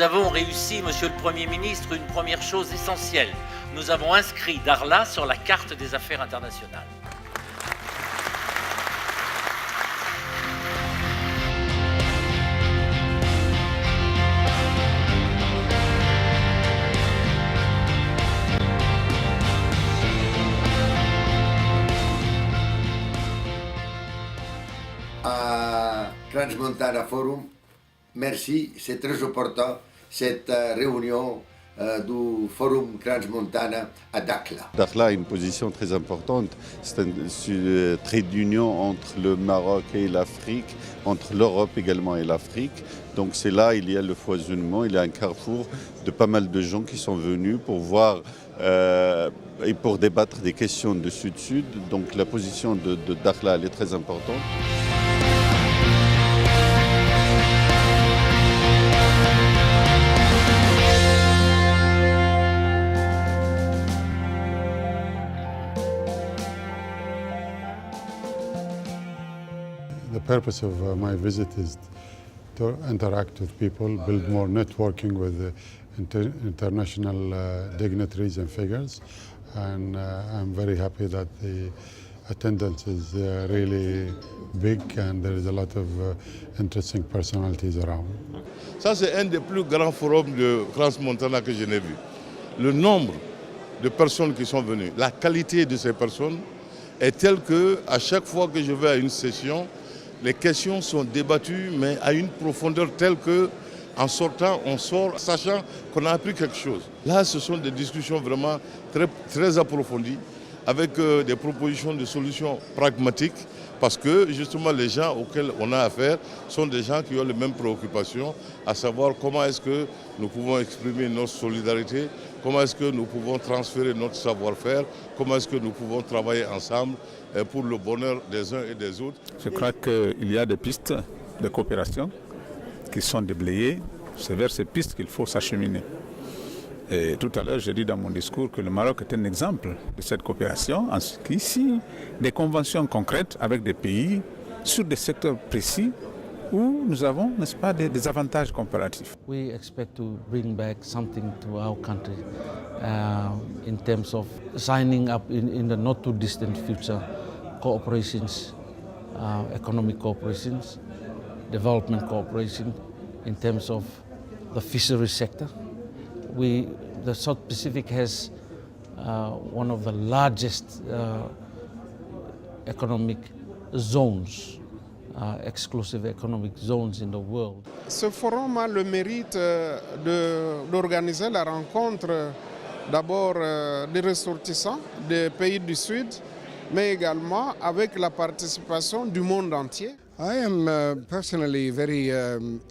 avons réussi, Monsieur le Premier ministre, une première chose essentielle. Nous avons inscrit Dakhla sur la carte des affaires internationales. À Crans-Montana Forum, merci, c'est très important cette réunion du Forum Crans-Montana à Dakhla. Dakhla a une position très importante, c'est un trait d'union entre le Maroc et l'Afrique, entre l'Europe également et l'Afrique. Donc c'est là, il y a le foisonnement, il y a un carrefour de pas mal de gens qui sont venus pour voir et pour débattre des questions de Sud-Sud. Donc la position de Dakhla, elle est très importante. The purpose of my visit is to interact with people, build more networking with international dignitaries and figures. And I'm very happy that the attendance is really big and there is a lot of interesting personalities around. Ça, c'est un des plus grands forums de Crans-Montana que je n'ai vu. Le nombre de personnes qui sont venues, la qualité de ces personnes est telle qu'à chaque fois que je vais à une session, les questions sont débattues, mais à une profondeur telle qu'en sortant, on sort sachant qu'on a appris quelque chose. Là, ce sont des discussions vraiment très, très approfondies, avec des propositions de solutions pragmatiques, parce que justement les gens auxquels on a affaire sont des gens qui ont les mêmes préoccupations, à savoir comment est-ce que nous pouvons exprimer notre solidarité, comment est-ce que nous pouvons transférer notre savoir-faire, comment est-ce que nous pouvons travailler ensemble pour le bonheur des uns et des autres. Je crois qu'il y a des pistes de coopération qui sont déblayées. C'est vers ces pistes qu'il faut s'acheminer. Et tout à l'heure, j'ai dit dans mon discours que le Maroc est un exemple de cette coopération, en ce qui signe des conventions concrètes avec des pays sur des secteurs précis où nous avons, n'est-ce pas, des avantages comparatifs. We expect to bring back something to our country in terms of signing up in the not too distant future cooperations, economic cooperations, development cooperation in terms of the fisheries sector. The South Pacific has one of the largest economic zones, exclusive economic zones in the world. Ce forum a le mérite d'organiser la rencontre d'abord des ressortissants des pays du Sud, mais également avec la participation du monde entier. I am personally very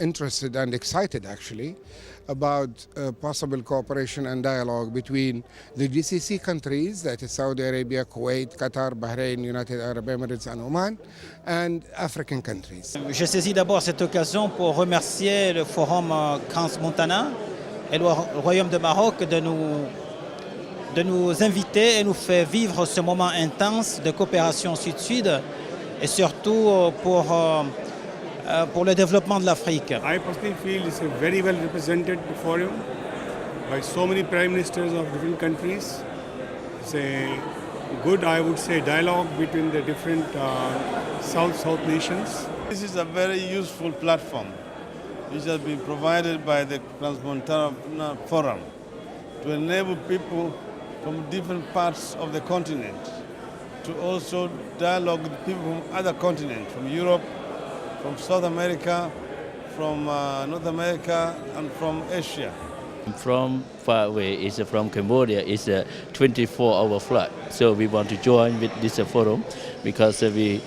interested and excited actually about possible cooperation and dialogue between the GCC countries, that is Saudi Arabia, Kuwait, Qatar, Bahrain, United Arab Emirates and Oman, and African countries. Je saisis d'abord cette occasion pour remercier le Forum Crans-Montana et le Royaume de Maroc de nous inviter et nous faire vivre ce moment intense de coopération Sud-Sud et surtout pour le développement de l'Afrique. I personally feel it's a very well represented forum by so many prime ministers of different countries. It's a good, I would say, dialogue between the different South nations. This is a very useful platform which has been provided by the Crans-Montana Forum to enable people from different parts of the continent to also dialogue with people from other continents, from Europe, from South America, from North America, and from Asia. From far away, it's from Cambodia. It's a 24-hour flight. So we want to join with this forum because we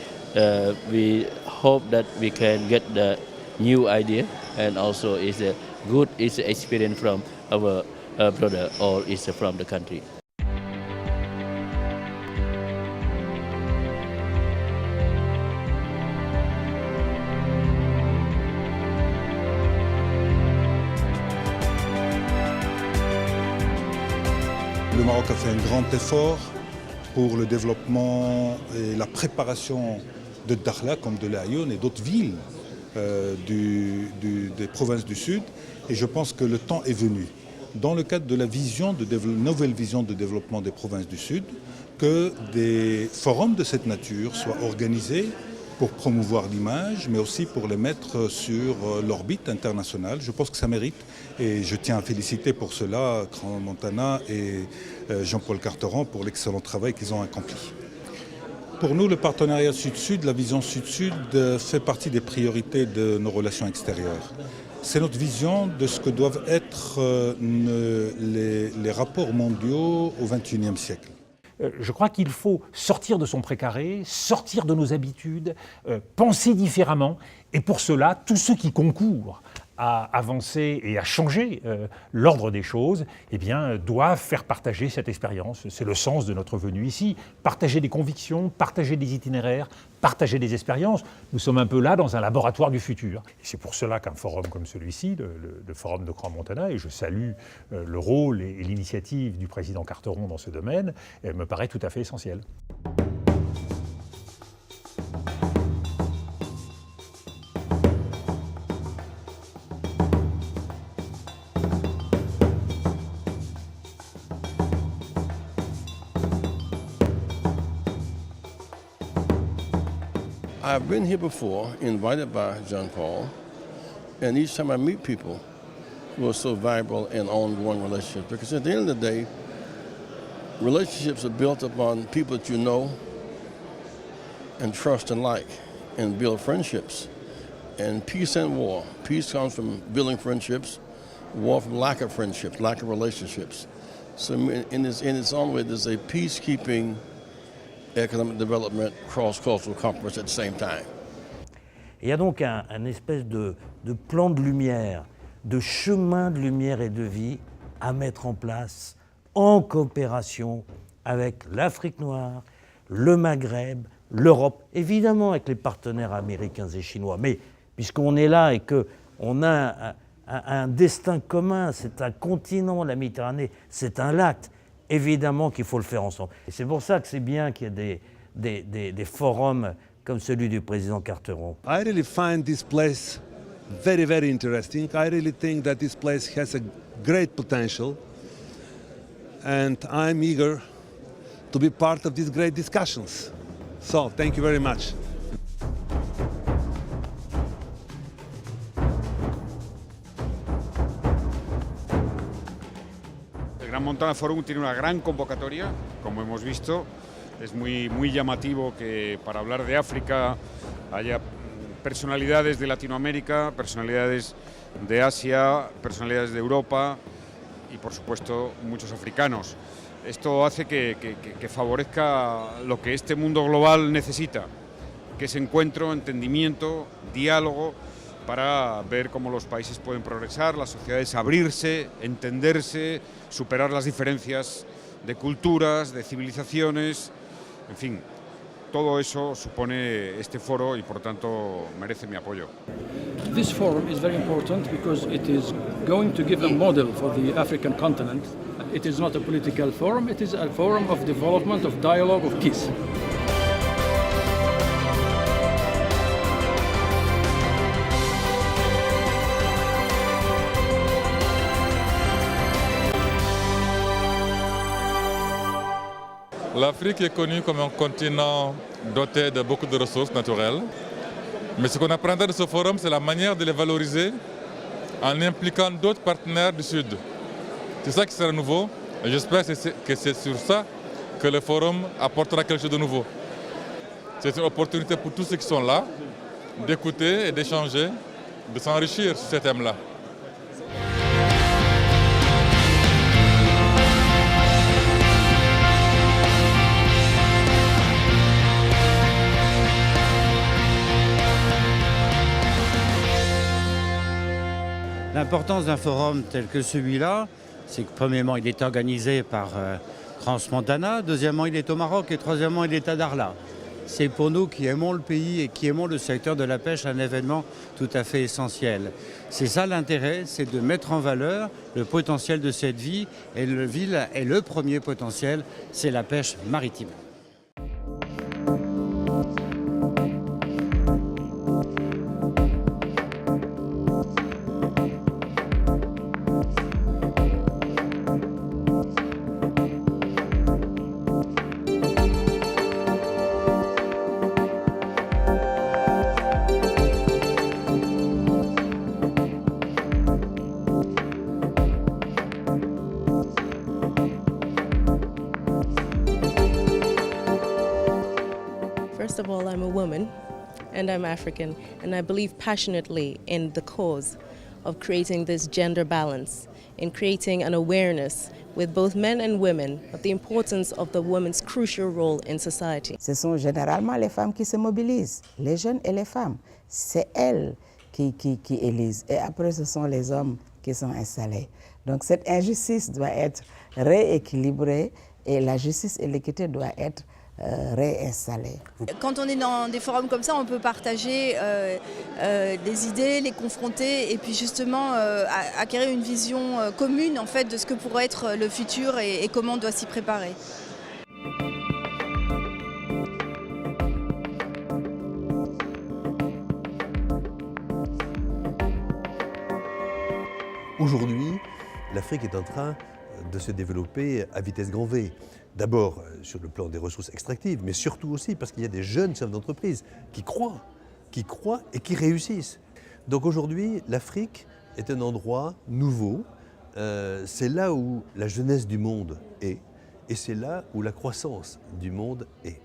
hope that we can get the new idea, and also it's a good experience from our brother or is from the country. Le Maroc a fait un grand effort pour le développement et la préparation de Dakhla comme de l'Aïoun et d'autres villes des provinces du Sud. Et je pense que le temps est venu, dans le cadre de la nouvelle vision de développement des provinces du Sud, que des forums de cette nature soient organisés pour promouvoir l'image, mais aussi pour les mettre sur l'orbite internationale. Je pense que ça mérite et je tiens à féliciter pour cela Crans-Montana et Jean-Paul Carteron pour l'excellent travail qu'ils ont accompli. Pour nous, le partenariat Sud-Sud, la vision Sud-Sud fait partie des priorités de nos relations extérieures. C'est notre vision de ce que doivent être les rapports mondiaux au XXIe siècle. Je crois qu'il faut sortir de son précaré, sortir de nos habitudes, penser différemment. Et pour cela, tous ceux qui concourent à avancer et à changer l'ordre des choses, eh bien, doivent faire partager cette expérience. C'est le sens de notre venue ici. Partager des convictions, partager des itinéraires, partager des expériences. Nous sommes un peu là dans un laboratoire du futur. Et c'est pour cela qu'un forum comme celui-ci, le forum de Crans-Montana, et je salue le rôle et l'initiative du président Carteron dans ce domaine, me paraît tout à fait essentiel. I've been here before, invited by John Paul, and each time I meet people who are so vibrant and ongoing relationships, because at the end of the day, relationships are built upon people that you know and trust and like, and build friendships. And peace and war. Peace comes from building friendships, war from lack of friendships, lack of relationships. So in its own way, there's a peacekeeping, economic development, cross-cultural conference at the same time. Il y a donc un espèce de plan de lumière, de chemin de lumière et de vie à mettre en place en coopération avec l'Afrique noire, le Maghreb, l'Europe, évidemment avec les partenaires américains et chinois. Mais puisqu'on est là et qu'on a un destin commun, c'est un continent, la Méditerranée, c'est un lac, évidemment qu'il faut le faire ensemble. Et c'est pour ça que c'est bien qu'il y ait des forums comme celui du président Carteron. I really find this place very, very interesting. I really think that this place has a great potential. And I'm eager to be part of these great discussions. So, thank you very much. El Crans-Montana Forum tiene una gran convocatoria, como hemos visto. Es muy llamativo que para hablar de África haya personalidades de Latinoamérica, personalidades de Asia, personalidades de Europa y por supuesto muchos africanos. Esto hace que favorezca lo que este mundo global necesita, que es encuentro, entendimiento, diálogo, para ver cómo los países pueden progresar, las sociedades abrirse, entenderse, superar las diferencias de culturas, de civilizaciones, en fin, todo eso supone este foro y por tanto merece mi apoyo. This forum is very important because it is going to give a model for the African continent. It is not a political forum, it is a forum of development, of dialogue, of peace. L'Afrique est connue comme un continent doté de beaucoup de ressources naturelles. Mais ce qu'on apprendra de ce forum, c'est la manière de les valoriser en impliquant d'autres partenaires du Sud. C'est ça qui sera nouveau. Et j'espère que c'est sur ça que le forum apportera quelque chose de nouveau. C'est une opportunité pour tous ceux qui sont là d'écouter et d'échanger, de s'enrichir sur ces thèmes-là. L'importance d'un forum tel que celui-là, c'est que premièrement, il est organisé par Crans-Montana, deuxièmement, il est au Maroc et troisièmement, il est à Dakhla. C'est pour nous qui aimons le pays et qui aimons le secteur de la pêche un événement tout à fait essentiel. C'est ça l'intérêt, c'est de mettre en valeur le potentiel de cette ville et le premier potentiel, c'est la pêche maritime. First of all, I'm a woman and I'm African, and I believe passionately in the cause of creating this gender balance, in creating an awareness with both men and women of the importance of the woman's crucial role in society. Ce sont généralement les femmes qui se mobilisent, les jeunes et les femmes. C'est elles qui élisent. Et après, ce sont les hommes qui sont installés. Donc cette injustice doit être rééquilibrée et la justice et l'équité doivent être réinstallées. Quand on est dans des forums comme ça, on peut partager des idées, les confronter et puis justement acquérir une vision commune en fait, de ce que pourrait être le futur et comment on doit s'y préparer. Aujourd'hui, l'Afrique est en train de se développer à vitesse grand V. D'abord sur le plan des ressources extractives, mais surtout aussi parce qu'il y a des jeunes chefs d'entreprise qui croient et qui réussissent. Donc aujourd'hui, l'Afrique est un endroit nouveau. C'est là où la jeunesse du monde est, et c'est là où la croissance du monde est.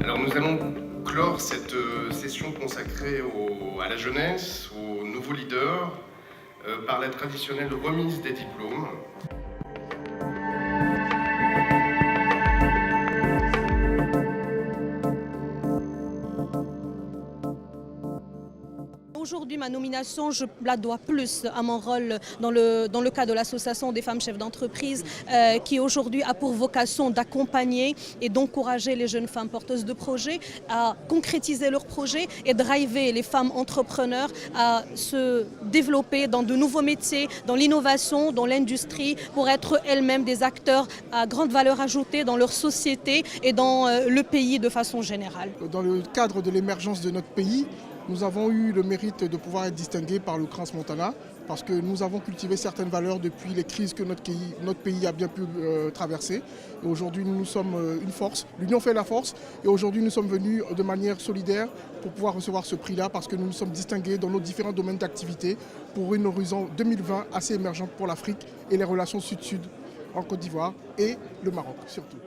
Alors nous allons clore cette session consacrée à la jeunesse, aux nouveaux leaders, par la traditionnelle remise des diplômes. Aujourd'hui, ma nomination, je la dois plus à mon rôle dans le cadre de l'association des femmes chefs d'entreprise qui aujourd'hui a pour vocation d'accompagner et d'encourager les jeunes femmes porteuses de projets à concrétiser leurs projets et driver les femmes entrepreneurs à se développer dans de nouveaux métiers, dans l'innovation, dans l'industrie, pour être elles-mêmes des acteurs à grande valeur ajoutée dans leur société et dans le pays de façon générale. Dans le cadre de l'émergence de notre pays, nous avons eu le mérite de pouvoir être distingués par le Crans-Montana parce que nous avons cultivé certaines valeurs depuis les crises que notre pays a bien pu traverser. Et aujourd'hui, nous sommes une force. L'union fait la force. Et aujourd'hui, nous sommes venus de manière solidaire pour pouvoir recevoir ce prix-là parce que nous nous sommes distingués dans nos différents domaines d'activité pour une horizon 2020 assez émergente pour l'Afrique et les relations sud-sud en Côte d'Ivoire et le Maroc surtout.